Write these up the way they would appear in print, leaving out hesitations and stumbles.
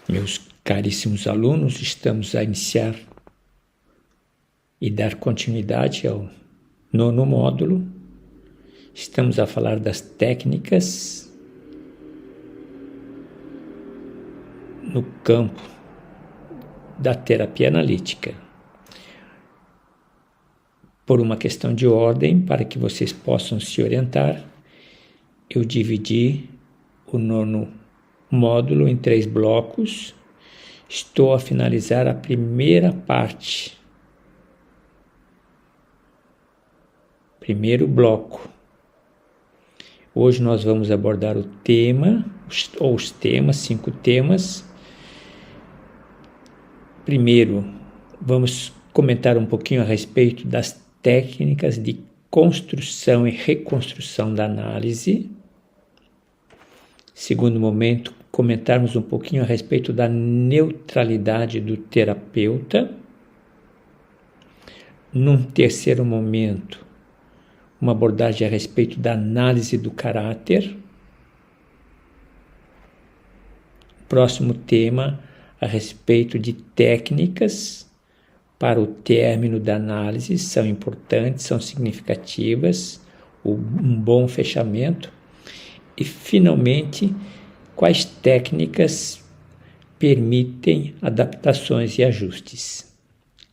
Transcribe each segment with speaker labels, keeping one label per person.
Speaker 1: Meus caríssimos alunos, estamos a iniciar e dar continuidade ao 9º módulo. Estamos a falar das técnicas no campo da terapia analítica. Por uma questão de ordem, para que vocês possam se orientar, eu dividi o 9º módulo em 3 blocos. Estou a finalizar a primeira parte. Primeiro bloco. Hoje nós vamos abordar o tema, ou os temas, 5 temas. Primeiro, vamos comentar um pouquinho a respeito das técnicas de construção e reconstrução da análise. Segundo momento, comentarmos um pouquinho a respeito da neutralidade do terapeuta. Num terceiro momento, uma abordagem a respeito da análise do caráter. Próximo tema, a respeito de técnicas para o término da análise, são importantes, são significativas, um bom fechamento. E, finalmente, quais técnicas permitem adaptações e ajustes.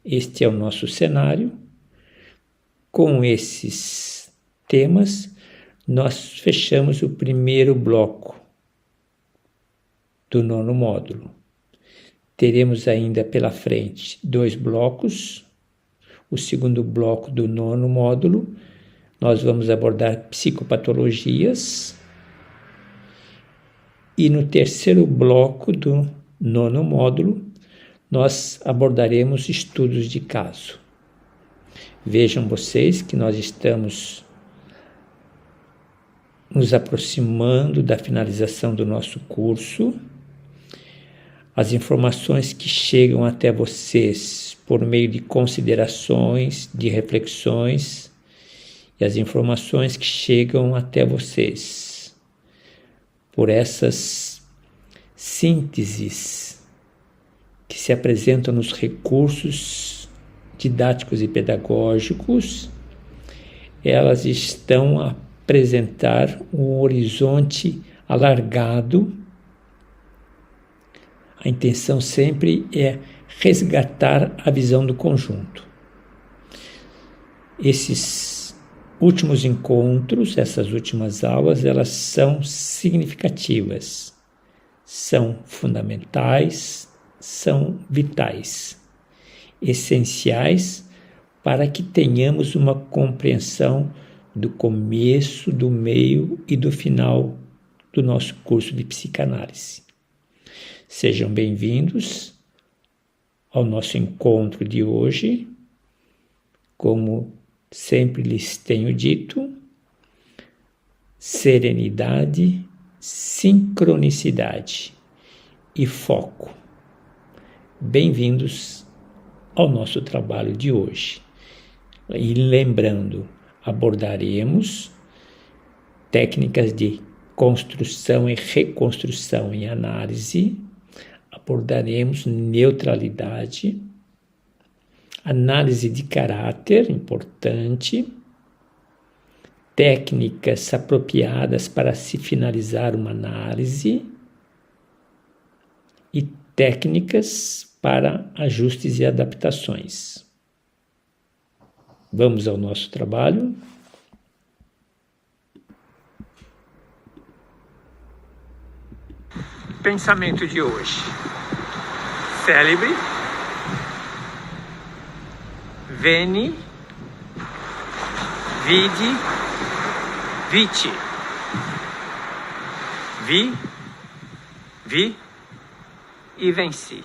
Speaker 1: Este é o nosso cenário. Com esses temas, nós fechamos o primeiro bloco do 9º módulo. Teremos ainda pela frente 2 blocos. O segundo bloco do 9º módulo, nós vamos abordar psicopatologias. E no terceiro bloco do 9º módulo, nós abordaremos estudos de caso. Vejam vocês que nós estamos nos aproximando da finalização do nosso curso. As informações que chegam até vocês por meio de considerações, de reflexões, e as informações que chegam até vocês por essas sínteses que se apresentam nos recursos didáticos e pedagógicos, elas estão a apresentar um horizonte alargado. A intenção sempre é resgatar a visão do conjunto. Esses últimos encontros, essas últimas aulas, elas são significativas, são fundamentais, são vitais, essenciais para que tenhamos uma compreensão do começo, do meio e do final do nosso curso de psicanálise. Sejam bem-vindos ao nosso encontro de hoje. Como sempre lhes tenho dito, serenidade, sincronicidade e foco. Bem-vindos ao nosso trabalho de hoje. E lembrando, abordaremos técnicas de construção e reconstrução em análise, abordaremos neutralidade, análise de caráter, importante, técnicas apropriadas para se finalizar uma análise e técnicas para ajustes e adaptações. Vamos ao nosso trabalho. Pensamento de hoje. Célebre. Veni, vidi, vici. Vi e venci.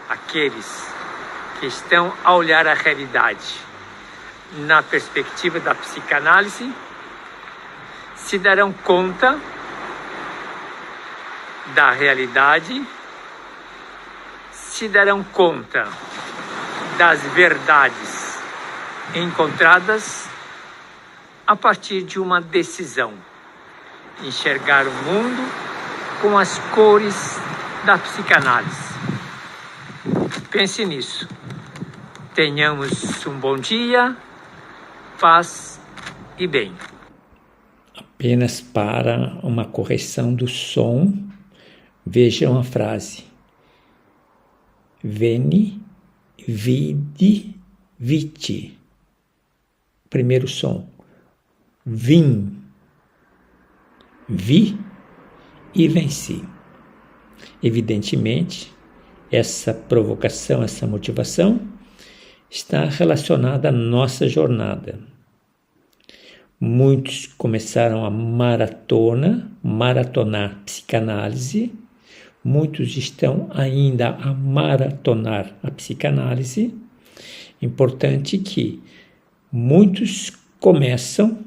Speaker 1: Aqueles que estão a olhar a realidade na perspectiva da psicanálise se darão conta da realidade, se darão conta das verdades encontradas a partir de uma decisão: enxergar o mundo com as cores da psicanálise. Pense nisso. Tenhamos um bom dia, paz e bem. Apenas para uma correção do som, vejam a frase: Veni, vidi, viti. Primeiro som. Vim, vi e venci. Evidentemente, essa provocação, essa motivação está relacionada à nossa jornada. Muitos começaram a maratonar psicanálise, muitos estão ainda a maratonar a psicanálise. Importante que muitos começam,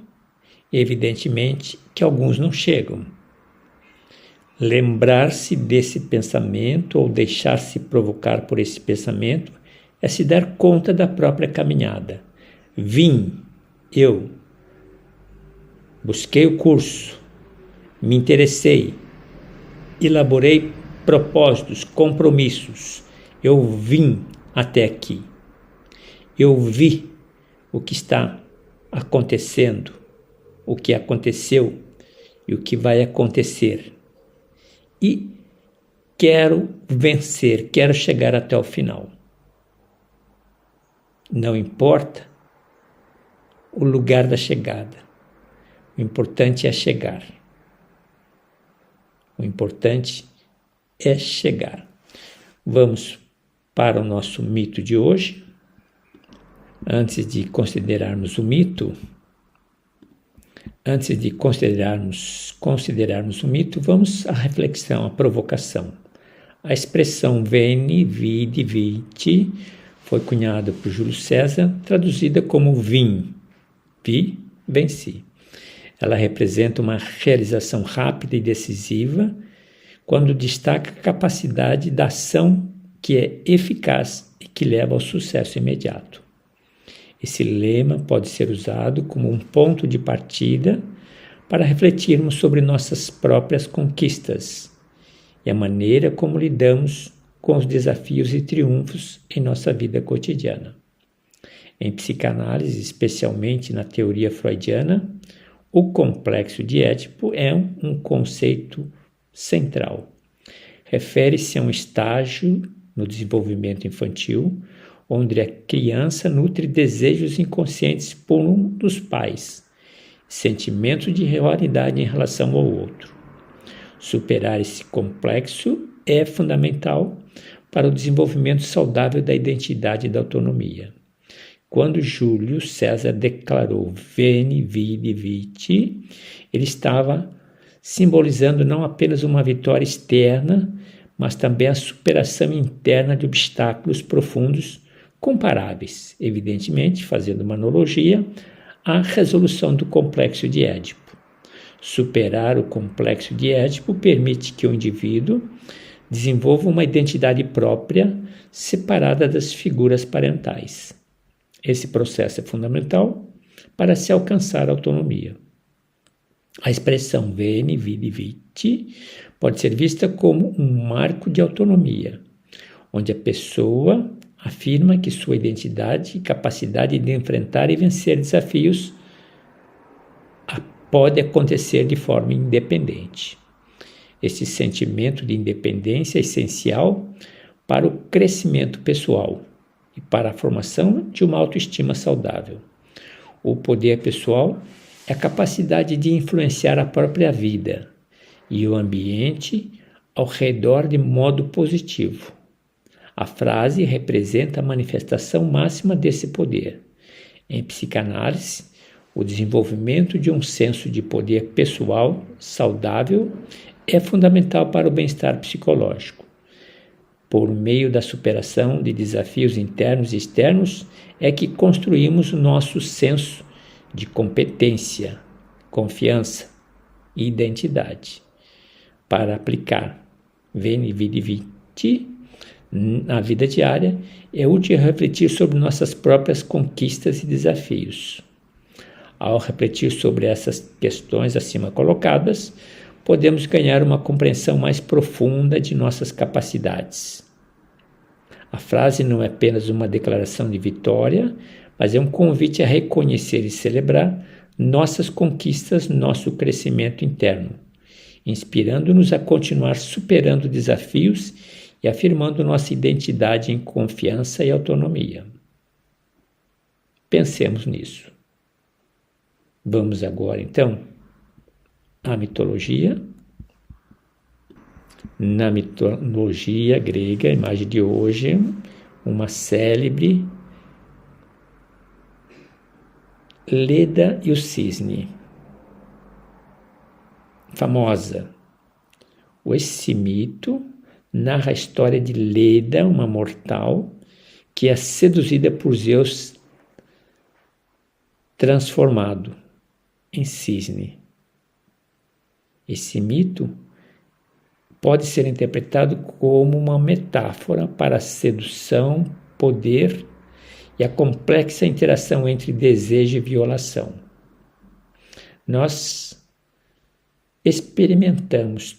Speaker 1: evidentemente que alguns não chegam. Lembrar-se desse pensamento ou deixar-se provocar por esse pensamento é se dar conta da própria caminhada. Vim, eu, busquei o curso, me interessei, elaborei propósitos, compromissos. Eu vim até aqui. Eu vi o que está acontecendo, o que aconteceu e o que vai acontecer. E quero vencer, quero chegar até o final. Não importa o lugar da chegada. O importante é chegar. O importante é chegar. Vamos para o nosso mito de hoje. Antes de considerarmos o mito, vamos à reflexão, à provocação. A expressão veni, vidi, viti foi cunhada por Júlio César, traduzida como vim, vi, venci. Ela representa uma realização rápida e decisiva, quando destaca a capacidade da ação que é eficaz e que leva ao sucesso imediato. Esse lema pode ser usado como um ponto de partida para refletirmos sobre nossas próprias conquistas e a maneira como lidamos com os desafios e triunfos em nossa vida cotidiana. Em psicanálise, especialmente na teoria freudiana, o complexo de Édipo é um conceito central. Refere-se a um estágio no desenvolvimento infantil onde a criança nutre desejos inconscientes por um dos pais, sentimento de rivalidade em relação ao outro. Superar esse complexo é fundamental para o desenvolvimento saudável da identidade e da autonomia. Quando Júlio César declarou Veni, Vidi, Vici, ele estava simbolizando não apenas uma vitória externa, mas também a superação interna de obstáculos profundos comparáveis, evidentemente, fazendo uma analogia à resolução do complexo de Édipo. Superar o complexo de Édipo permite que o indivíduo desenvolva uma identidade própria, separada das figuras parentais. Esse processo é fundamental para se alcançar a autonomia. A expressão Veni, Vidi, Vici pode ser vista como um marco de autonomia, onde a pessoa afirma que sua identidade e capacidade de enfrentar e vencer desafios pode acontecer de forma independente. Esse sentimento de independência é essencial para o crescimento pessoal e para a formação de uma autoestima saudável. O poder pessoal é a capacidade de influenciar a própria vida e o ambiente ao redor de modo positivo. A frase representa a manifestação máxima desse poder. Em psicanálise, o desenvolvimento de um senso de poder pessoal saudável é fundamental para o bem-estar psicológico. Por meio da superação de desafios internos e externos, é que construímos o nosso senso de competência, confiança e identidade. Para aplicar Veni, Vidi, Vici na vida diária, é útil refletir sobre nossas próprias conquistas e desafios. Ao refletir sobre essas questões acima colocadas, podemos ganhar uma compreensão mais profunda de nossas capacidades. A frase não é apenas uma declaração de vitória, mas é um convite a reconhecer e celebrar nossas conquistas, nosso crescimento interno, inspirando-nos a continuar superando desafios e afirmando nossa identidade em confiança e autonomia. Pensemos nisso. Vamos agora, então, à mitologia. Na mitologia grega, a imagem de hoje, uma célebre Leda e o Cisne, famosa. Esse mito narra a história de Leda, uma mortal, que é seduzida por Zeus transformado em cisne. Esse mito pode ser interpretado como uma metáfora para a sedução, poder e a complexa interação entre desejo e violação. Nós experimentamos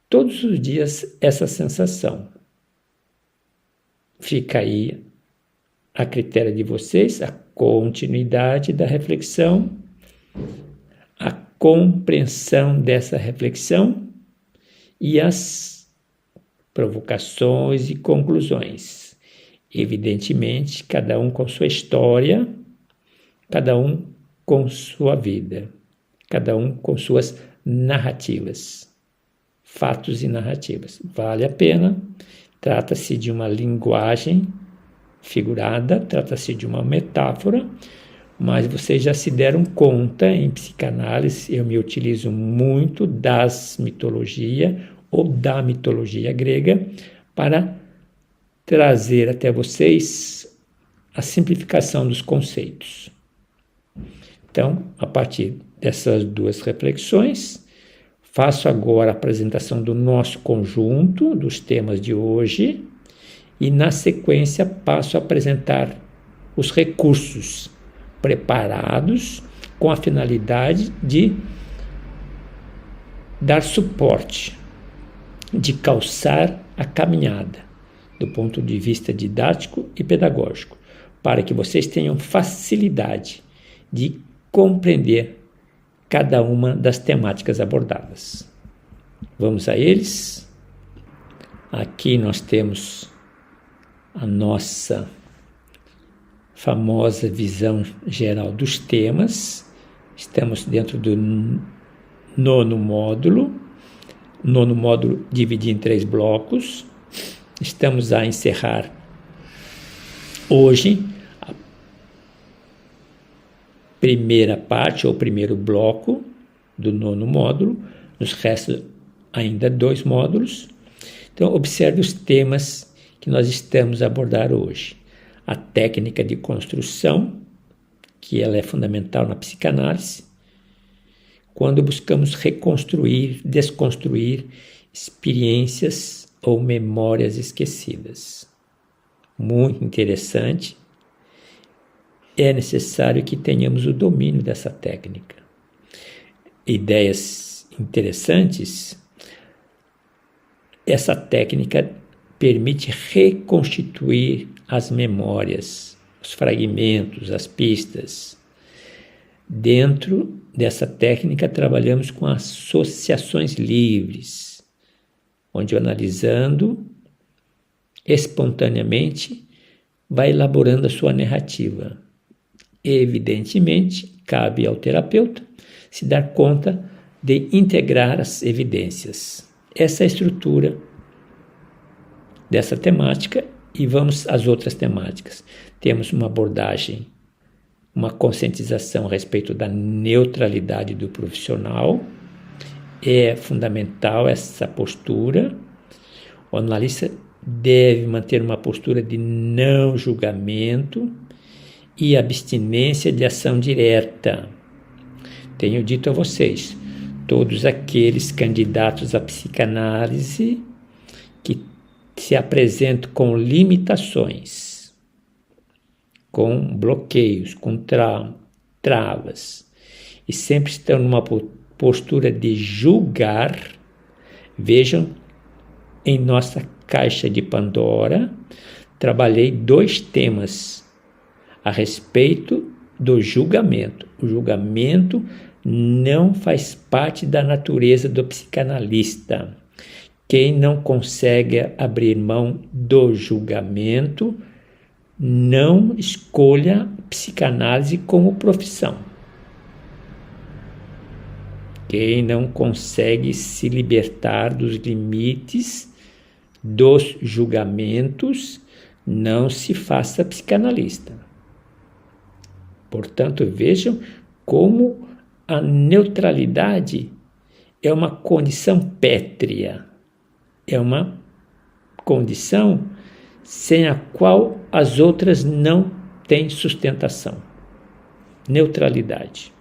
Speaker 1: todos os dias essa sensação. Fica aí a critério de vocês a continuidade da reflexão, a compreensão dessa reflexão e as provocações e conclusões. Evidentemente, cada um com sua história, cada um com sua vida, cada um com suas narrativas, fatos e narrativas. Vale a pena, trata-se de uma linguagem figurada, trata-se de uma metáfora, mas vocês já se deram conta, em psicanálise eu me utilizo muito das mitologia ou da mitologia grega para trazer até vocês a simplificação dos conceitos. Então, a partir dessas duas reflexões, faço agora a apresentação do nosso conjunto, dos temas de hoje, e na sequência passo a apresentar os recursos preparados com a finalidade de dar suporte, de calçar a caminhada do ponto de vista didático e pedagógico, para que vocês tenham facilidade de compreender cada uma das temáticas abordadas. Vamos a eles. Aqui nós temos a nossa famosa visão geral dos temas. Estamos dentro do nono módulo dividido em 3 blocos. Estamos a encerrar hoje a primeira parte ou primeiro bloco do nono módulo. Nos restam ainda 2 módulos. Então, observe os temas que nós estamos a abordar hoje. A técnica de construção, que ela é fundamental na psicanálise, quando buscamos reconstruir, desconstruir experiências ou memórias esquecidas. Muito interessante. É necessário que tenhamos o domínio dessa técnica. Ideias interessantes. Essa técnica permite reconstituir as memórias, os fragmentos, as pistas. Dentro dessa técnica, trabalhamos com associações livres, onde o analisando espontaneamente vai elaborando a sua narrativa. Evidentemente, cabe ao terapeuta se dar conta de integrar as evidências. Essa é a estrutura dessa temática e vamos às outras temáticas. Temos uma abordagem, uma conscientização a respeito da neutralidade do profissional. É fundamental essa postura. O analista deve manter uma postura de não julgamento e abstinência de ação direta. Tenho dito a vocês, todos aqueles candidatos à psicanálise que se apresentam com limitações, com bloqueios, com travas, e sempre estão numa postura de julgar. Vejam, em nossa caixa de Pandora, trabalhei 2 temas a respeito do julgamento. O julgamento não faz parte da natureza do psicanalista. Quem não consegue abrir mão do julgamento, não escolha psicanálise como profissão. Quem não consegue se libertar dos limites dos julgamentos, não se faça psicanalista. Portanto, vejam como a neutralidade é uma condição pétrea, é uma condição sem a qual as outras não têm sustentação. Neutralidade.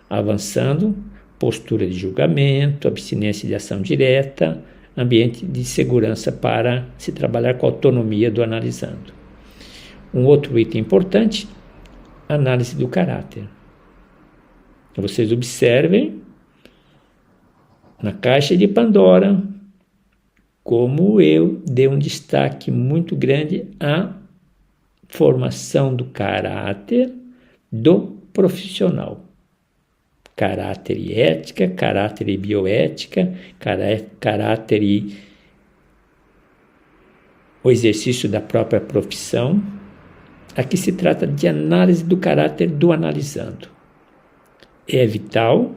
Speaker 1: Avançando, postura de julgamento, abstinência de ação direta, ambiente de segurança para se trabalhar com a autonomia do analisando. Um outro item importante, análise do caráter. Vocês observem na caixa de Pandora como eu dei um destaque muito grande à formação do caráter do profissional. Caráter e ética, caráter e bioética, caráter e o exercício da própria profissão. Aqui se trata de análise do caráter do analisando. É vital,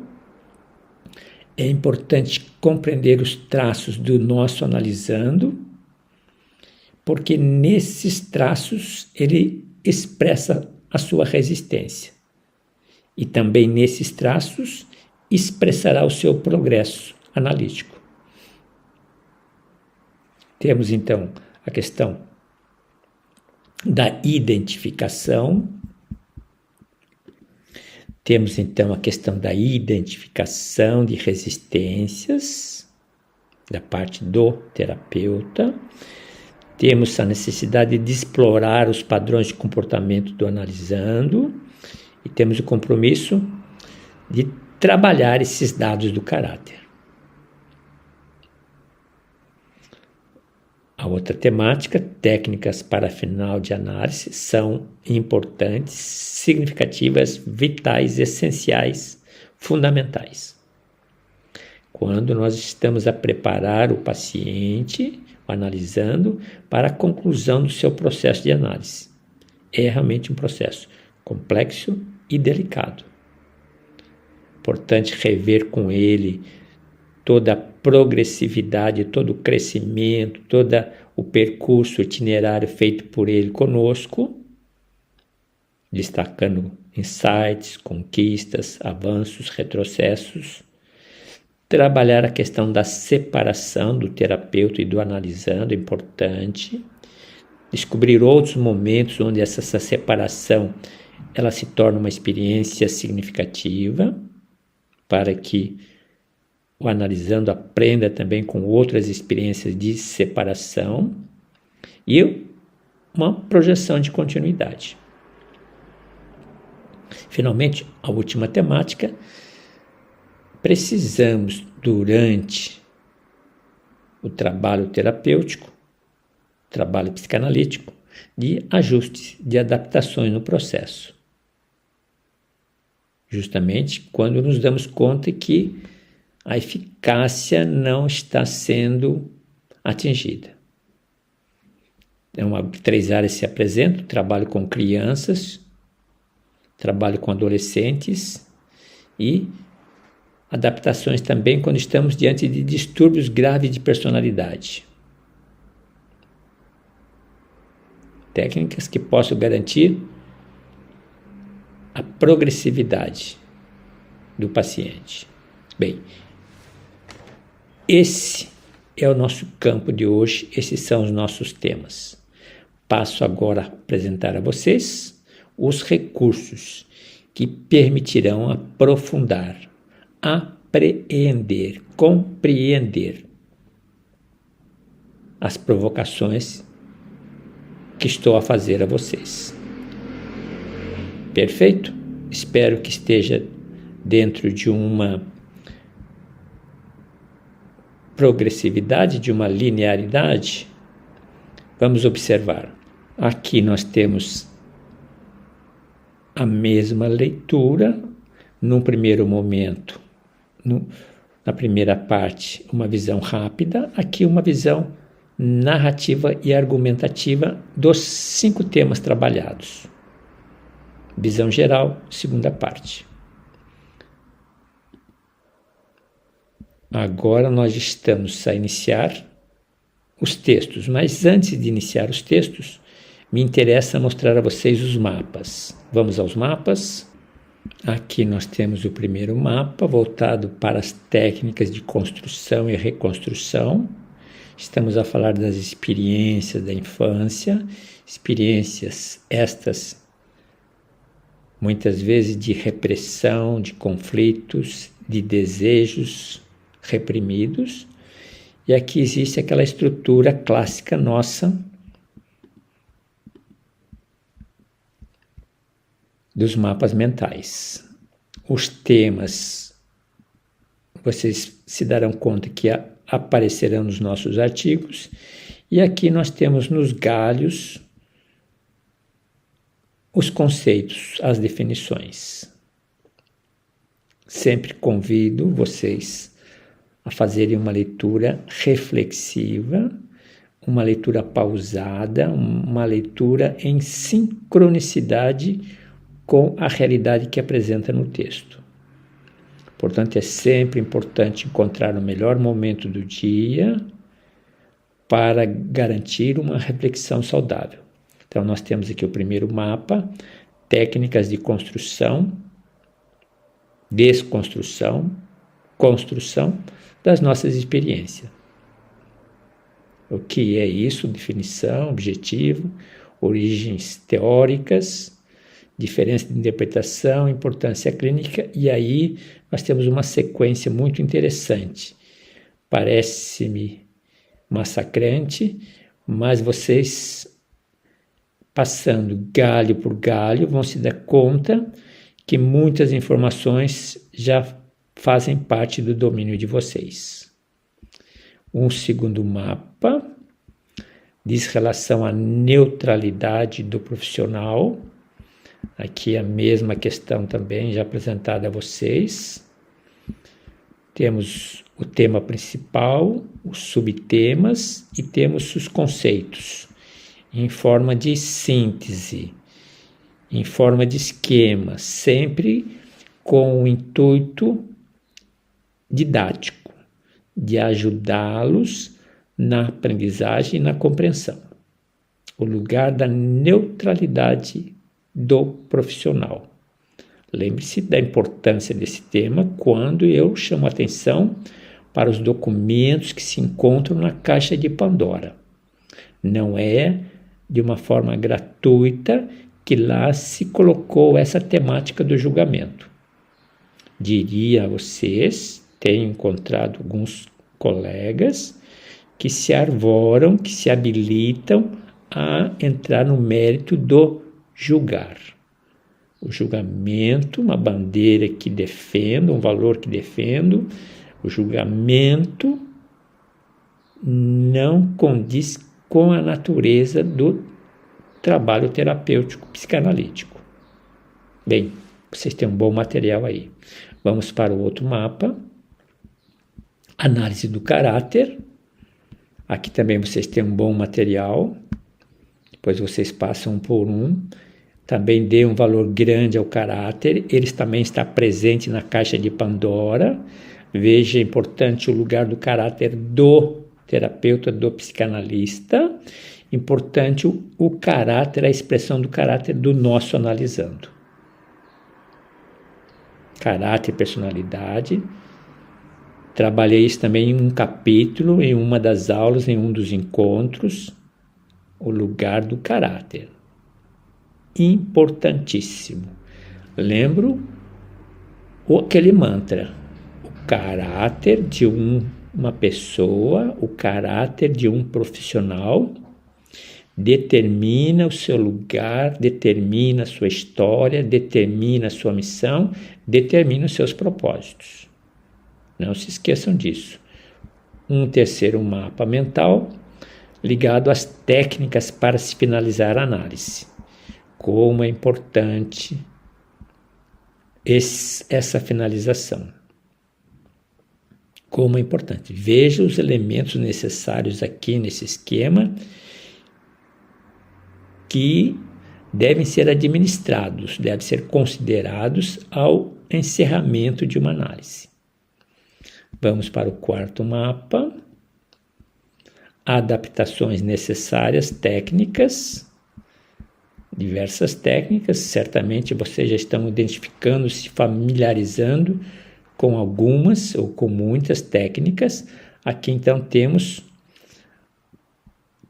Speaker 1: é importante compreender os traços do nosso analisando, porque nesses traços ele expressa a sua resistência. E também nesses traços expressará o seu progresso analítico. Temos então a questão da identificação. Temos então a questão da identificação de resistências da parte do terapeuta. Temos a necessidade de explorar os padrões de comportamento do analisando. E temos o compromisso de trabalhar esses dados do caráter. A outra temática, técnicas para final de análise, são importantes, significativas, vitais, essenciais, fundamentais. Quando nós estamos a preparar o paciente, o analisando, para a conclusão do seu processo de análise. É realmente um processo complexo e delicado. Importante rever com ele toda a progressividade, todo o crescimento, todo o percurso, o itinerário feito por ele conosco, destacando insights, conquistas, avanços, retrocessos. Trabalhar a questão da separação do terapeuta e do analisando, importante. Descobrir outros momentos onde essa separação ela se torna uma experiência significativa para que o analisando aprenda também com outras experiências de separação e uma projeção de continuidade. Finalmente, a última temática, precisamos durante o trabalho terapêutico, trabalho psicanalítico, de ajustes, de adaptações no processo. Justamente quando nos damos conta que a eficácia não está sendo atingida. Então, 3 áreas se apresentam: trabalho com crianças, trabalho com adolescentes e adaptações também quando estamos diante de distúrbios graves de personalidade. Técnicas que possam garantir a progressividade do paciente. Bem, esse é o nosso campo de hoje, esses são os nossos temas. Passo agora a apresentar a vocês os recursos que permitirão aprofundar, apreender, compreender as provocações que estou a fazer a vocês. Perfeito? Espero que esteja dentro de uma progressividade, de uma linearidade, vamos observar. Aqui nós temos a mesma leitura, num primeiro momento, na primeira parte, uma visão rápida, aqui uma visão narrativa e argumentativa dos 5 temas trabalhados. Visão geral, segunda parte. Agora nós estamos a iniciar os textos, mas antes de iniciar os textos, me interessa mostrar a vocês os mapas. Vamos aos mapas. Aqui nós temos o primeiro mapa, voltado para as técnicas de construção e reconstrução. Estamos a falar das experiências da infância, experiências estas muitas vezes de repressão, de conflitos, de desejos reprimidos. E aqui existe aquela estrutura clássica nossa dos mapas mentais. Os temas, vocês se darão conta que aparecerão nos nossos artigos, e aqui nós temos nos galhos os conceitos, as definições. Sempre convido vocês a fazerem uma leitura reflexiva, uma leitura pausada, uma leitura em sincronicidade com a realidade que apresenta no texto. Portanto, é sempre importante encontrar o melhor momento do dia para garantir uma reflexão saudável. Então, nós temos aqui o primeiro mapa, técnicas de construção, desconstrução, construção das nossas experiências. O que é isso? Definição, objetivo, origens teóricas, diferença de interpretação, importância clínica, e aí nós temos uma sequência muito interessante. Parece-me massacrante, mas vocês, passando galho por galho, vão se dar conta que muitas informações já fazem parte do domínio de vocês. Um segundo mapa diz relação à neutralidade do profissional. Aqui a mesma questão também já apresentada a vocês. Temos o tema principal, os subtemas e temos os conceitos em forma de síntese, em forma de esquema, sempre com o intuito didático de ajudá-los na aprendizagem e na compreensão. O lugar da neutralidade do profissional. Lembre-se da importância desse tema quando eu chamo a atenção para os documentos que se encontram na caixa de Pandora. Não é de uma forma gratuita que lá se colocou essa temática do julgamento. Diria a vocês, tenho encontrado alguns colegas que se arvoram, que se habilitam a entrar no mérito do julgar. O julgamento, uma bandeira que defendo, um valor que defendo, o julgamento não condiz com a natureza do trabalho terapêutico psicanalítico. Bem, vocês têm um bom material aí. Vamos para o outro mapa. Análise do caráter. Aqui também vocês têm um bom material. Depois vocês passam um por um. Também dê um valor grande ao caráter. Ele também está presente na caixa de Pandora. Veja, é importante o lugar do caráter do terapeuta, do psicanalista. Importante o caráter, a expressão do caráter do nosso analisando. Caráter e personalidade. Trabalhei isso também em um capítulo, em uma das aulas, em um dos encontros. O lugar do caráter. Importantíssimo. Lembro aquele mantra. O caráter de uma pessoa, o caráter de um profissional determina o seu lugar, determina a sua história, determina a sua missão, determina os seus propósitos. Não se esqueçam disso. Um terceiro mapa mental ligado às técnicas para se finalizar a análise. Como é importante essa finalização. Como é importante. Veja os elementos necessários aqui nesse esquema que devem ser administrados, devem ser considerados ao encerramento de uma análise. Vamos para o quarto mapa. Adaptações necessárias, técnicas. Diversas técnicas, certamente vocês já estão identificando, se familiarizando com algumas ou com muitas técnicas. Aqui então temos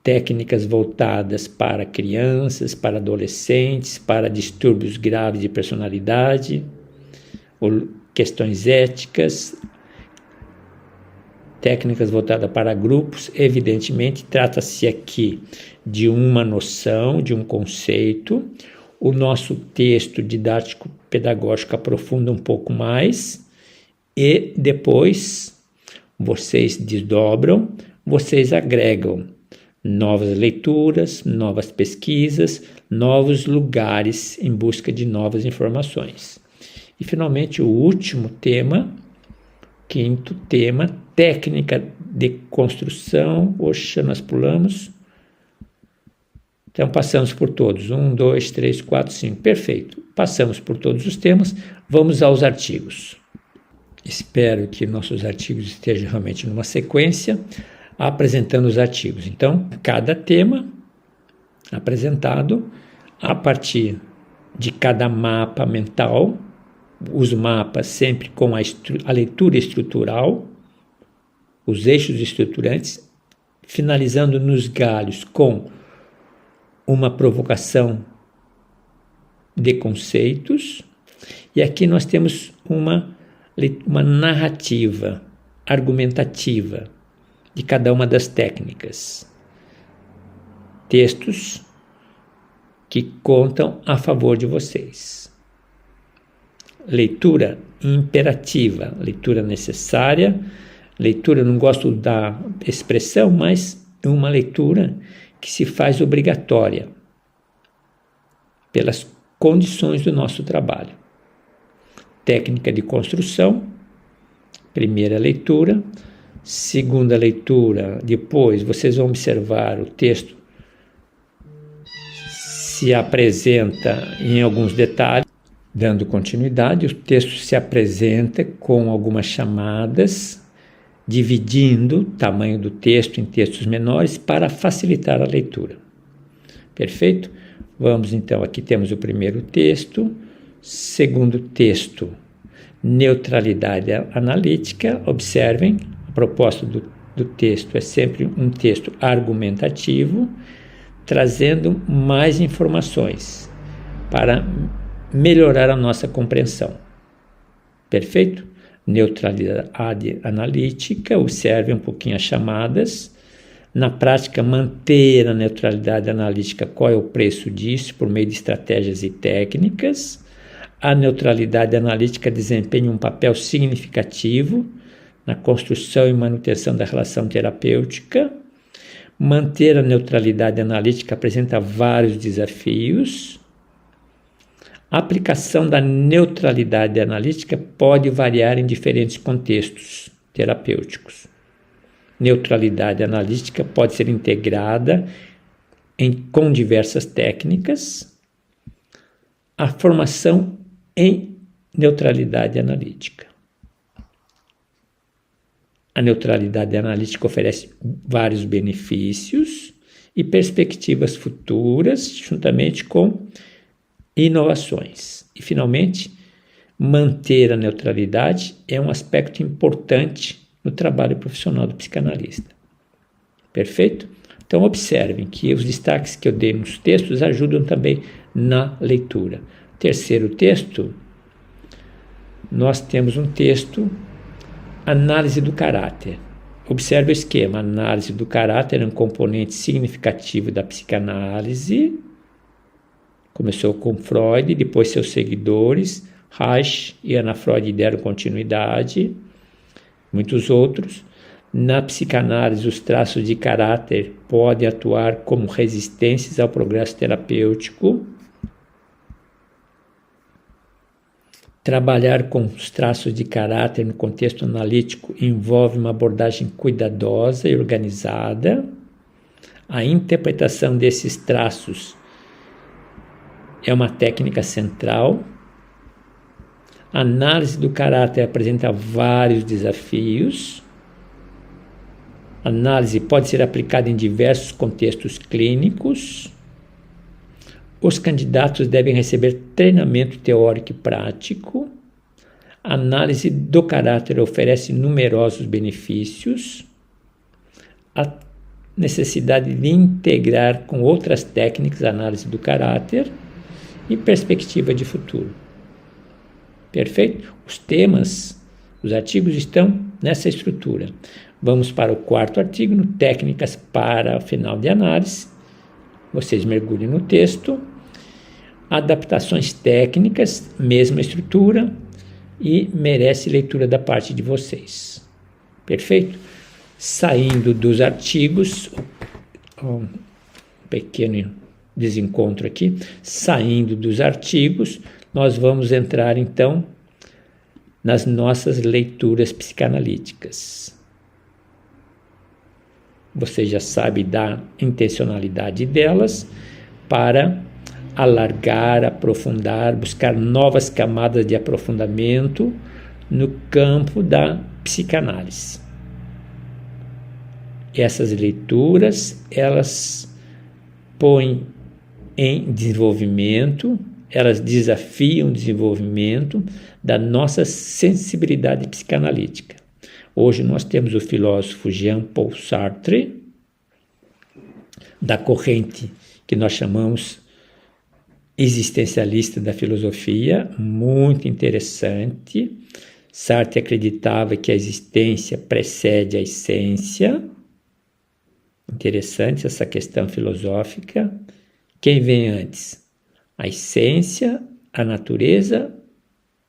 Speaker 1: técnicas voltadas para crianças, para adolescentes, para distúrbios graves de personalidade, ou questões éticas, técnicas voltadas para grupos. Evidentemente, trata-se aqui de uma noção, de um conceito. O nosso texto didático-pedagógico aprofunda um pouco mais e depois vocês desdobram, vocês agregam novas leituras, novas pesquisas, novos lugares em busca de novas informações. E finalmente o último tema, quinto tema, técnica de construção. Oxa, nós pulamos. Então passamos por todos. 1, 2, 3, 4, 5. Perfeito. Passamos por todos os temas. Vamos aos artigos. Espero que nossos artigos estejam realmente numa sequência, apresentando os artigos. Então, cada tema apresentado a partir de cada mapa mental, os mapas sempre com a leitura estrutural, os eixos estruturantes, finalizando nos galhos com uma provocação de conceitos. E aqui nós temos uma narrativa argumentativa de cada uma das técnicas. Textos que contam a favor de vocês. Leitura imperativa, leitura necessária. Leitura, não gosto da expressão, mas é uma leitura que se faz obrigatória pelas condições do nosso trabalho. Técnica de construção, primeira leitura. Segunda leitura, depois vocês vão observar o texto se apresenta em alguns detalhes, dando continuidade. O texto se apresenta com algumas chamadas, dividindo o tamanho do texto em textos menores para facilitar a leitura. Perfeito? Vamos então, aqui temos o primeiro texto. Segundo texto, neutralidade analítica. Observem, a proposta do texto é sempre um texto argumentativo, trazendo mais informações para melhorar a nossa compreensão. Perfeito? Neutralidade analítica, observe um pouquinho as chamadas. Na prática, manter a neutralidade analítica, qual é o preço disso? Por meio de estratégias e técnicas. A neutralidade analítica desempenha um papel significativo na construção e manutenção da relação terapêutica. Manter a neutralidade analítica apresenta vários desafios. A aplicação da neutralidade analítica pode variar em diferentes contextos terapêuticos. Neutralidade analítica pode ser integrada com diversas técnicas. A formação em neutralidade analítica. A neutralidade analítica oferece vários benefícios e perspectivas futuras, juntamente com inovações. E, finalmente, manter a neutralidade é um aspecto importante no trabalho profissional do psicanalista. Perfeito? Então, observem que os destaques que eu dei nos textos ajudam também na leitura. Terceiro texto, nós temos um texto, análise do caráter. Observe o esquema. A análise do caráter é um componente significativo da psicanálise. Começou com Freud, depois seus seguidores, Reich e Ana Freud deram continuidade, muitos outros. Na psicanálise, os traços de caráter podem atuar como resistências ao progresso terapêutico. Trabalhar com os traços de caráter no contexto analítico envolve uma abordagem cuidadosa e organizada. A interpretação desses traços é uma técnica central. A análise do caráter apresenta vários desafios. A análise pode ser aplicada em diversos contextos clínicos. Os candidatos devem receber treinamento teórico e prático. A análise do caráter oferece numerosos benefícios. A necessidade de integrar com outras técnicas a análise do caráter e perspectiva de futuro. Perfeito? Os temas, os artigos estão nessa estrutura. Vamos para o quarto artigo, no Técnicas para o final de análise. Vocês mergulhem no texto. Adaptações técnicas, mesma estrutura, e merece leitura da parte de vocês. Perfeito? Saindo dos artigos, um pequeno desencontro aqui. Saindo dos artigos, nós vamos entrar então nas nossas leituras psicanalíticas. Você já sabe da intencionalidade delas para alargar, aprofundar, buscar novas camadas de aprofundamento no campo da psicanálise. Essas leituras, elas põem em desenvolvimento, elas desafiam o desenvolvimento da nossa sensibilidade psicanalítica. Hoje nós temos o filósofo Jean-Paul Sartre, da corrente que nós chamamos existencialista da filosofia, muito interessante. Sartre acreditava que a existência precede a essência. Interessante essa questão filosófica. Quem vem antes? A essência, a natureza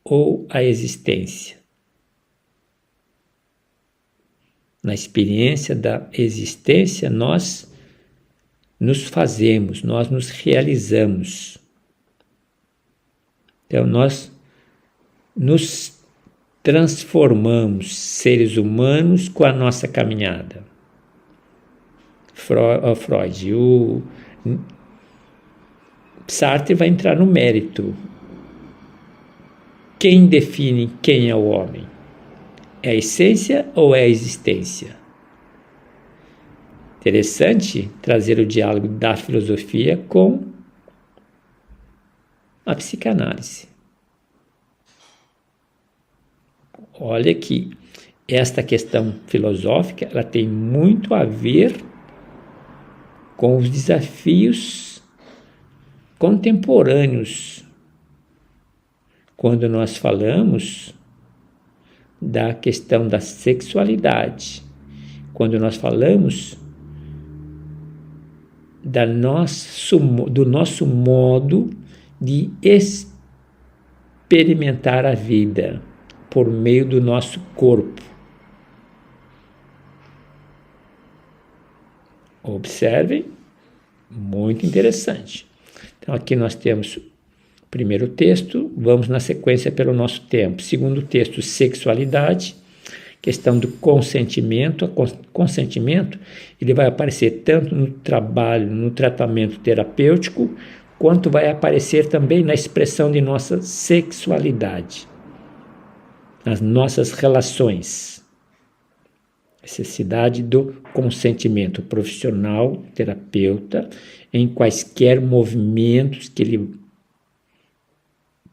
Speaker 1: ou a existência? Na experiência da existência, nós nos fazemos, nós nos realizamos. Então, nós nos transformamos, seres humanos, com a nossa caminhada. Freud, o Sartre vai entrar no mérito. Quem define quem é o homem? É a essência ou é a existência? Interessante trazer o diálogo da filosofia com a psicanálise. Olha que esta questão filosófica, ela tem muito a ver com os desafios contemporâneos. Quando nós falamos da questão da sexualidade, quando nós falamos do nosso modo de experimentar a vida por meio do nosso corpo. Observem, muito interessante. Então aqui nós temos o primeiro texto, vamos na sequência pelo nosso tempo. Segundo texto, sexualidade, questão do consentimento. Consentimento, ele vai aparecer tanto no trabalho, no tratamento terapêutico, quanto vai aparecer também na expressão de nossa sexualidade, nas nossas relações. Necessidade do consentimento profissional, terapeuta, em quaisquer movimentos que ele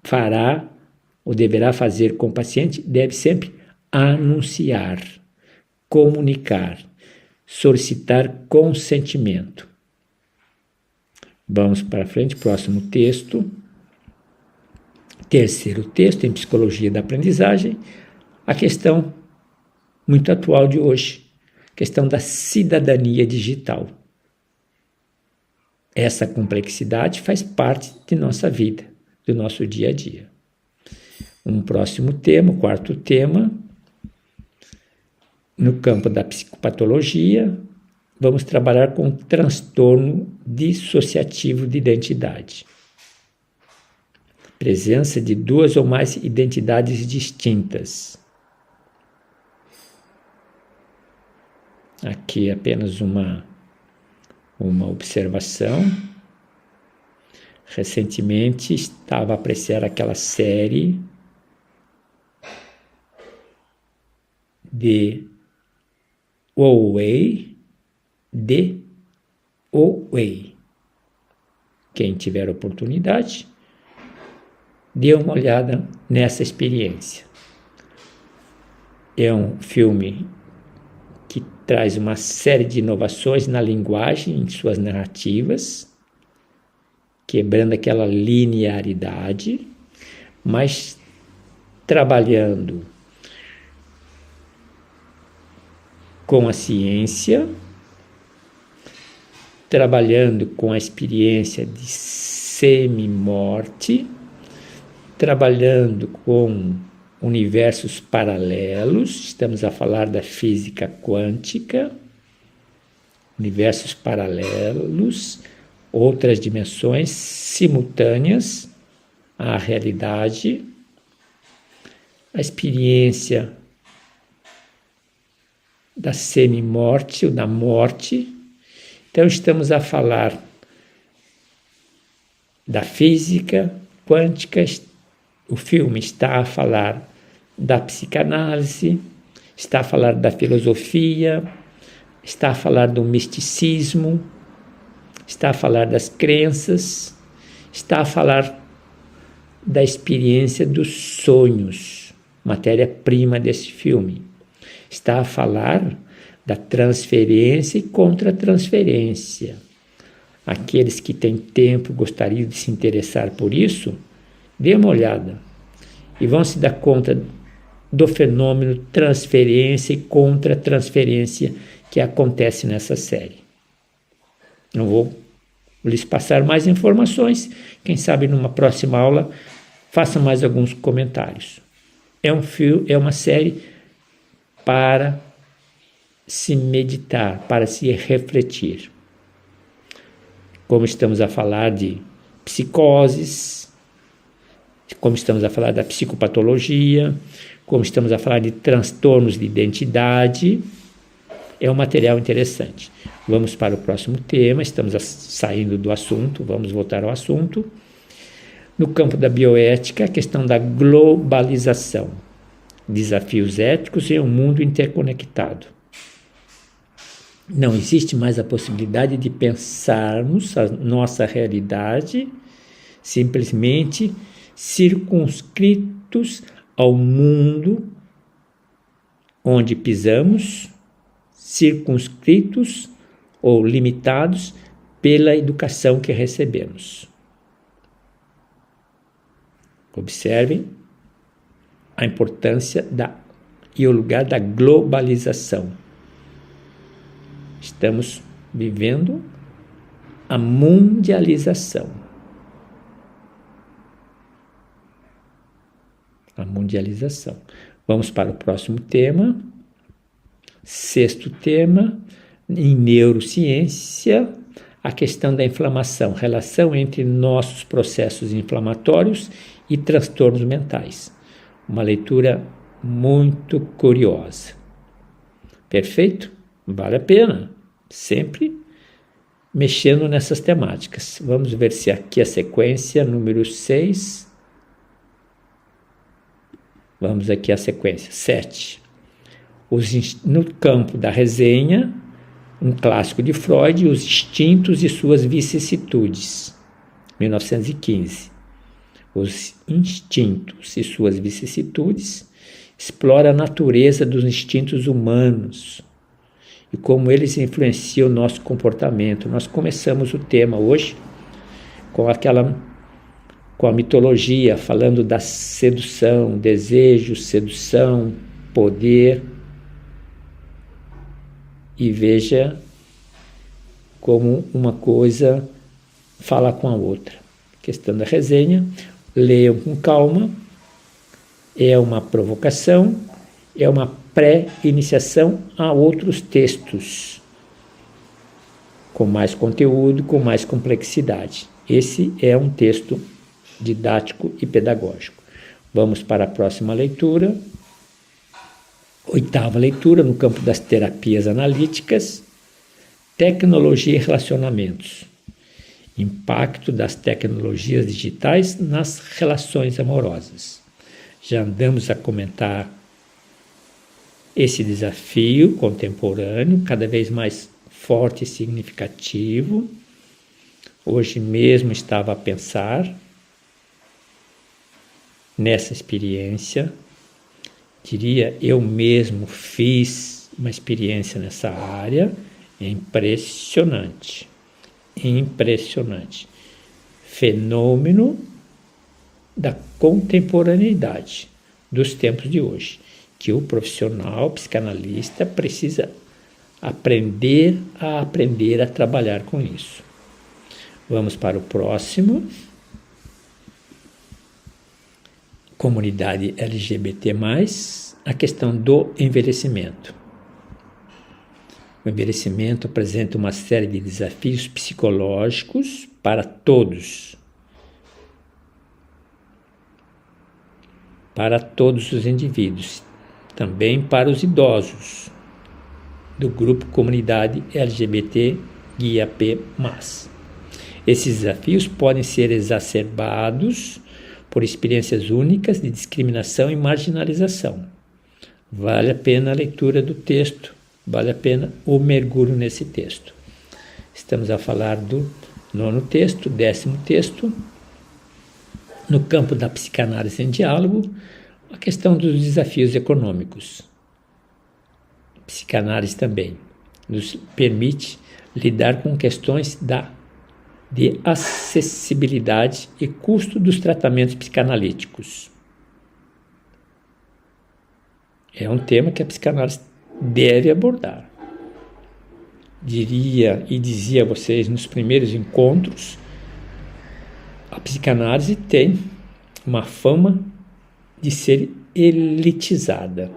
Speaker 1: fará ou deverá fazer com o paciente, deve sempre anunciar, comunicar, solicitar consentimento. Vamos para frente, próximo texto. Terceiro texto, em Psicologia da Aprendizagem, a questão muito atual de hoje. questão da cidadania digital. Essa complexidade faz parte de nossa vida, do nosso dia a dia. Um próximo tema, o quarto tema, no campo da psicopatologia, vamos trabalhar com o transtorno dissociativo de identidade. Presença de 2 ou mais identidades distintas. Aqui apenas uma observação. Recentemente estava a apreciar aquela série de Oway. Quem tiver oportunidade, dê uma olhada nessa experiência. É um filme que traz uma série de inovações na linguagem, em suas narrativas, quebrando aquela linearidade, mas trabalhando com a ciência, trabalhando com a experiência de semi-morte, trabalhando com universos paralelos, estamos a falar da física quântica, universos paralelos, outras dimensões simultâneas à realidade, a experiência da semi-morte ou da morte. Então estamos a falar da física quântica, o filme está a falar da psicanálise, está a falar da filosofia, está a falar do misticismo, está a falar das crenças, está a falar da experiência dos sonhos, matéria-prima desse filme. Está a falar da transferência e contra-transferência. Aqueles que têm tempo gostariam de se interessar por isso, dê uma olhada e vão se dar conta do fenômeno transferência e contra-transferência que acontece nessa série. Não vou lhes passar mais informações, quem sabe numa próxima aula faça mais alguns comentários. É uma série para se meditar, para se refletir. Como estamos a falar de psicoses, como estamos a falar da psicopatologia, como estamos a falar de transtornos de identidade, é um material interessante. Vamos para o próximo tema, estamos saindo do assunto, vamos voltar ao assunto. No campo da bioética, a questão da globalização, desafios éticos em um mundo interconectado. Não existe mais a possibilidade de pensarmos a nossa realidade simplesmente circunscritos ao mundo onde pisamos, circunscritos ou limitados pela educação que recebemos. Observem a importância e o lugar da globalização. Estamos vivendo a mundialização. A mundialização. Vamos para o próximo tema. Sexto tema, em neurociência, a questão da inflamação, relação entre nossos processos inflamatórios e transtornos mentais. Uma leitura muito curiosa. Perfeito? Vale a pena. Sempre mexendo nessas temáticas. Vamos ver se aqui a sequência número 6. Vamos aqui a sequência 7. No campo da resenha, um clássico de Freud, Os Instintos e Suas Vicissitudes, 1915. Os Instintos e Suas Vicissitudes explora a natureza dos instintos humanos e como eles influenciam o nosso comportamento. Nós começamos o tema hoje com a mitologia, falando da sedução, desejo, sedução, poder. e veja como uma coisa fala com a outra. Questão da resenha, leiam com calma, é uma provocação, é uma pré-iniciação a outros textos, com mais conteúdo, com mais complexidade. Esse é um texto didático e pedagógico. Vamos para a próxima leitura. 8ª leitura, no campo das terapias analíticas, tecnologia e relacionamentos. Impacto das tecnologias digitais nas relações amorosas. Já andamos a comentar esse desafio contemporâneo, cada vez mais forte e significativo. Hoje mesmo estava a pensar nessa experiência. Diria, eu mesmo fiz uma experiência nessa área. É impressionante. Impressionante. Fenômeno da contemporaneidade dos tempos de hoje, que o profissional psicanalista precisa aprender a trabalhar com isso. Vamos para o próximo. Comunidade LGBT+, a questão do envelhecimento. O envelhecimento apresenta uma série de desafios psicológicos para todos os indivíduos, também para os idosos do grupo Comunidade LGBT-P+. Esses desafios podem ser exacerbados por experiências únicas de discriminação e marginalização. Vale a pena a leitura do texto, vale a pena o mergulho nesse texto. Estamos a falar do 9º texto, 10º texto, no campo da psicanálise em diálogo, a questão dos desafios econômicos. A psicanálise também nos permite lidar com questões de acessibilidade e custo dos tratamentos psicanalíticos. É um tema que a psicanálise deve abordar. Diria e dizia a vocês nos primeiros encontros, a psicanálise tem uma fama de ser elitizada.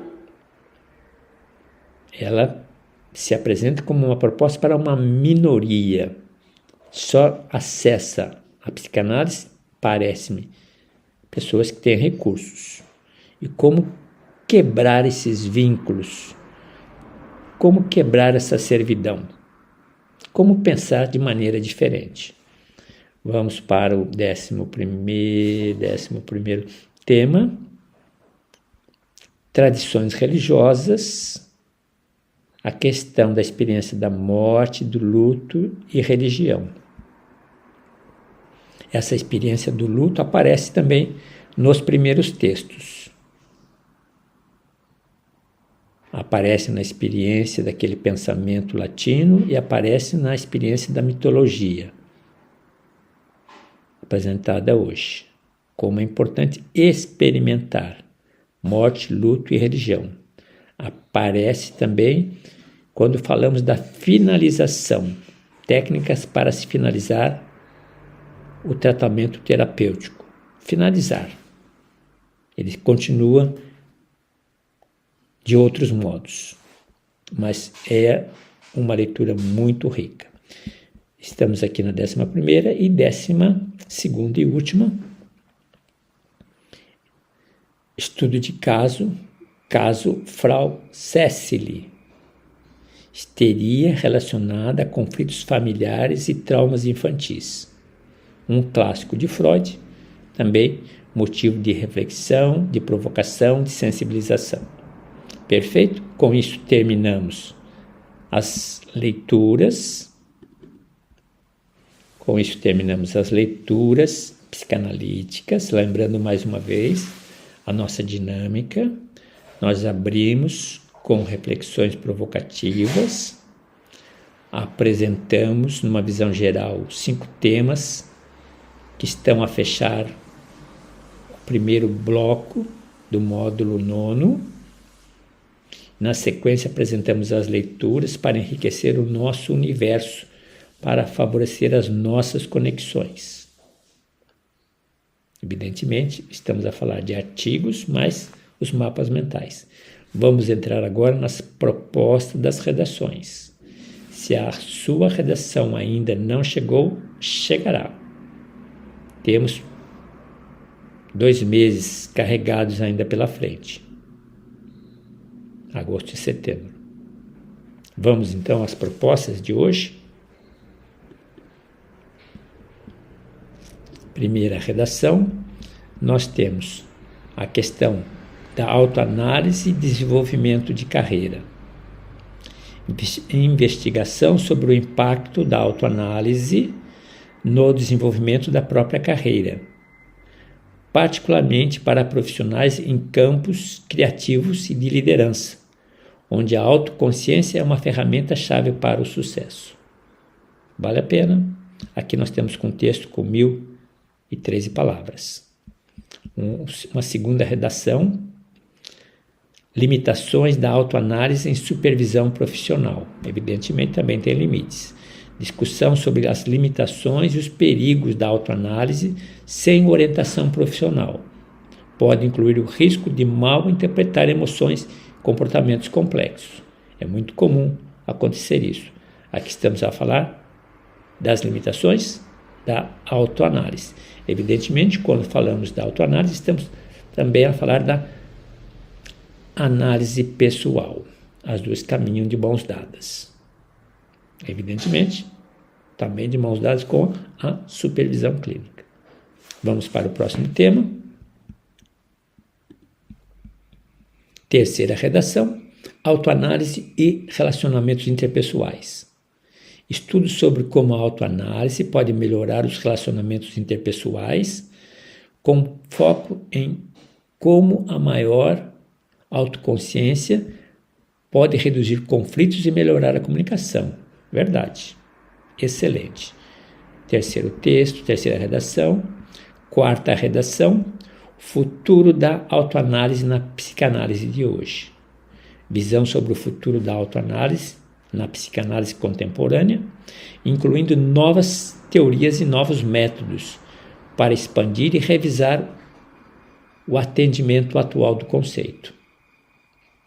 Speaker 1: Ela se apresenta como uma proposta para uma minoria. Só acessa a psicanálise, parece-me, pessoas que têm recursos. E como quebrar esses vínculos? Como quebrar essa servidão? Como pensar de maneira diferente? Vamos para o 11º tema, tradições religiosas, a questão da experiência da morte, do luto e religião. Essa experiência do luto aparece também nos primeiros textos. Aparece na experiência daquele pensamento latino e aparece na experiência da mitologia, apresentada hoje. Como é importante experimentar morte, luto e religião. Aparece também quando falamos da finalização, técnicas para se finalizar o tratamento terapêutico. Finalizar. Ele continua de outros modos, mas é uma leitura muito rica. Estamos aqui na 11ª e 12ª e última. Estudo de caso Frau Cecily. Histeria relacionada a conflitos familiares e traumas infantis. Um clássico de Freud, também motivo de reflexão, de provocação, de sensibilização. Perfeito? Com isso terminamos as leituras. Com isso terminamos as leituras psicanalíticas. Lembrando mais uma vez a nossa dinâmica. Nós abrimos com reflexões provocativas. Apresentamos, numa visão geral, 5 temas que estão a fechar o primeiro bloco do módulo 9. Na sequência, apresentamos as leituras para enriquecer o nosso universo, para favorecer as nossas conexões. Evidentemente, estamos a falar de artigos, mas os mapas mentais. Vamos entrar agora nas propostas das redações. Se a sua redação ainda não chegou, chegará. Temos 2 meses carregados ainda pela frente. Agosto e setembro. Vamos então às propostas de hoje. Primeira redação, nós temos a questão da autoanálise e desenvolvimento de carreira. Investigação sobre o impacto da autoanálise no desenvolvimento da própria carreira, particularmente para profissionais em campos criativos e de liderança, onde a autoconsciência é uma ferramenta-chave para o sucesso. Vale a pena? Aqui nós temos um texto com 1.013 palavras. Uma segunda redação, limitações da autoanálise em supervisão profissional. Evidentemente também tem limites. Discussão sobre as limitações e os perigos da autoanálise sem orientação profissional. Pode incluir o risco de mal interpretar emoções e comportamentos complexos. É muito comum acontecer isso. Aqui estamos a falar das limitações da autoanálise. Evidentemente, quando falamos da autoanálise, estamos também a falar da análise pessoal. As duas caminham de mãos dadas. Evidentemente, também de mãos dadas com a supervisão clínica. Vamos para o próximo tema. Terceira redação, autoanálise e relacionamentos interpessoais. Estudos sobre como a autoanálise pode melhorar os relacionamentos interpessoais, com foco em como a maior autoconsciência pode reduzir conflitos e melhorar a comunicação. Verdade. Excelente. Terceiro texto, terceira redação. Quarta redação, futuro da autoanálise na psicanálise de hoje. Visão sobre o futuro da autoanálise na psicanálise contemporânea, incluindo novas teorias e novos métodos para expandir e revisar o atendimento atual do conceito.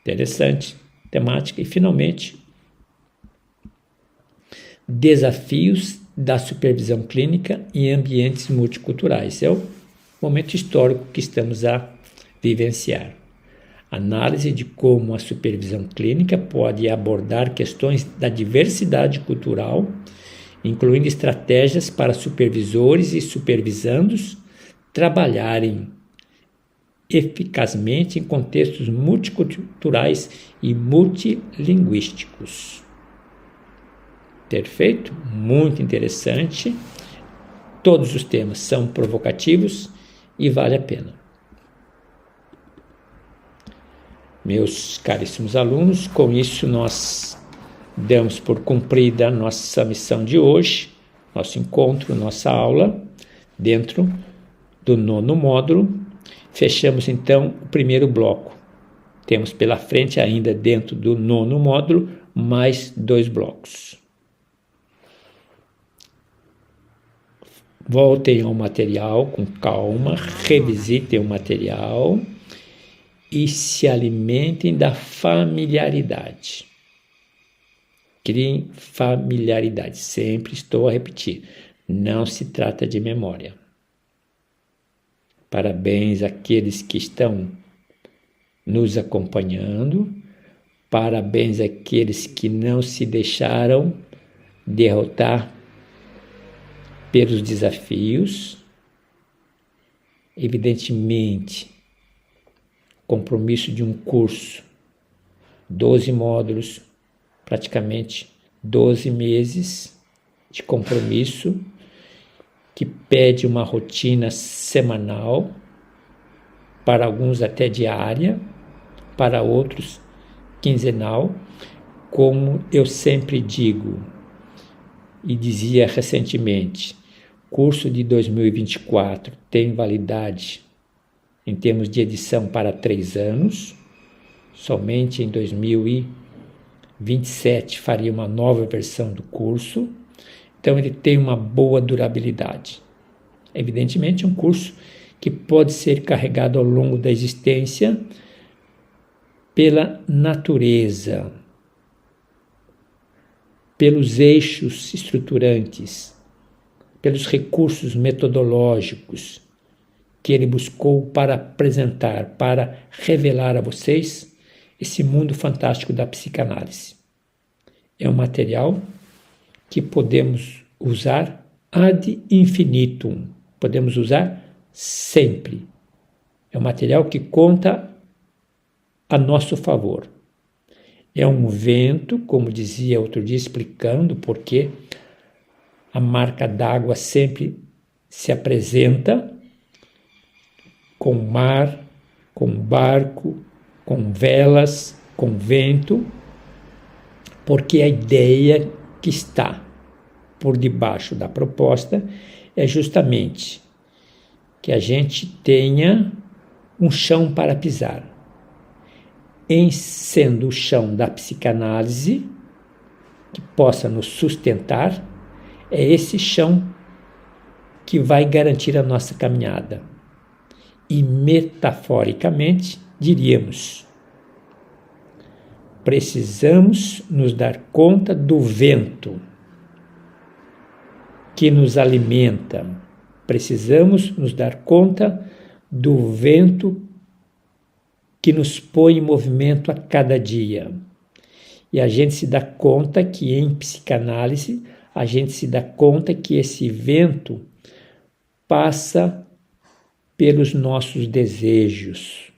Speaker 1: Interessante temática. E, finalmente, desafios da supervisão clínica em ambientes multiculturais. É o momento histórico que estamos a vivenciar. Análise de como a supervisão clínica pode abordar questões da diversidade cultural, incluindo estratégias para supervisores e supervisandos trabalharem eficazmente em contextos multiculturais e multilinguísticos. Perfeito? Muito interessante. Todos os temas são provocativos e vale a pena. Meus caríssimos alunos, com isso nós damos por cumprida a nossa missão de hoje, nosso encontro, nossa aula, dentro do 9º módulo. Fechamos então o primeiro bloco. Temos pela frente ainda dentro do 9º módulo mais 2 blocos. Voltem ao material com calma, revisitem o material e se alimentem da familiaridade. Criem familiaridade. Sempre estou a repetir. Não se trata de memória. Parabéns àqueles que estão nos acompanhando. Parabéns àqueles que não se deixaram derrotar pelos desafios. Evidentemente, compromisso de um curso, 12 módulos, praticamente 12 meses de compromisso, que pede uma rotina semanal, para alguns até diária, para outros quinzenal. Como eu sempre digo e dizia recentemente, curso de 2024 tem validade em termos de edição para 3 anos, Somente em 2027 faria uma nova versão do curso. Então ele tem uma boa durabilidade. Evidentemente, é um curso que pode ser carregado ao longo da existência pela natureza, pelos eixos estruturantes, pelos recursos metodológicos que ele buscou para apresentar, para revelar a vocês esse mundo fantástico da psicanálise. É um material que podemos usar ad infinitum, podemos usar sempre. É um material que conta a nosso favor. É um vento, como dizia outro dia, explicando por que a marca d'água sempre se apresenta com mar, com barco, com velas, com vento, porque a ideia que está por debaixo da proposta é justamente que a gente tenha um chão para pisar. Em sendo o chão da psicanálise, que possa nos sustentar, é esse chão que vai garantir a nossa caminhada. E metaforicamente, diríamos, precisamos nos dar conta do vento que nos alimenta. Precisamos nos dar conta do vento que nos põe em movimento a cada dia. E a gente se dá conta que em psicanálise, a gente se dá conta que esse vento passa pelos nossos desejos.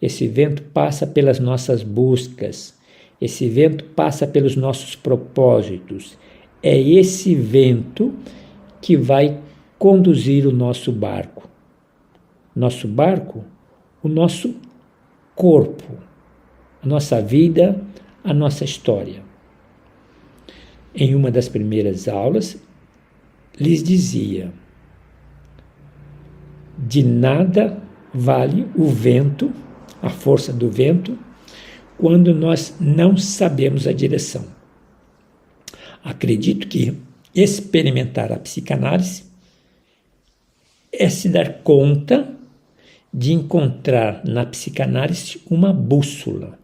Speaker 1: Esse vento passa pelas nossas buscas. Esse vento passa pelos nossos propósitos. É esse vento que vai conduzir o nosso barco. Nosso barco, o nosso corpo, a nossa vida, a nossa história. Em uma das primeiras aulas, lhes dizia: de nada vale o vento, a força do vento, quando nós não sabemos a direção. Acredito que experimentar a psicanálise é se dar conta de encontrar na psicanálise uma bússola.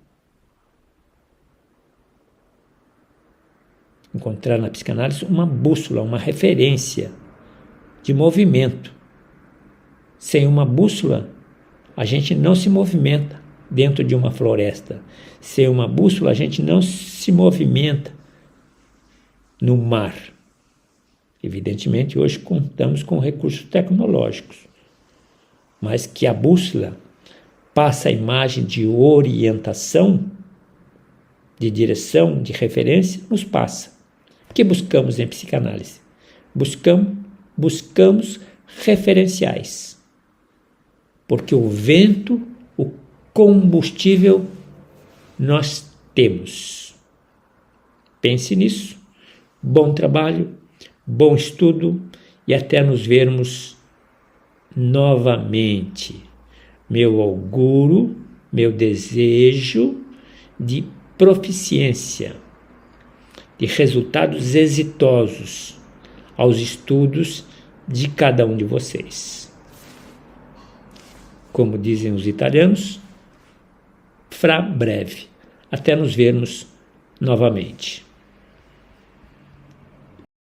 Speaker 1: Encontrar na psicanálise uma bússola, uma referência de movimento. Sem uma bússola, a gente não se movimenta dentro de uma floresta. Sem uma bússola, a gente não se movimenta no mar. Evidentemente, hoje contamos com recursos tecnológicos, mas que a bússola passa a imagem de orientação, de direção, de referência, nos passa. O que buscamos em psicanálise? Buscamos referenciais. Porque o vento, o combustível, nós temos. Pense nisso. Bom trabalho, bom estudo e até nos vermos novamente. Meu auguro, meu desejo de proficiência, de resultados exitosos aos estudos de cada um de vocês. Como dizem os italianos, fra breve. Até nos vermos novamente.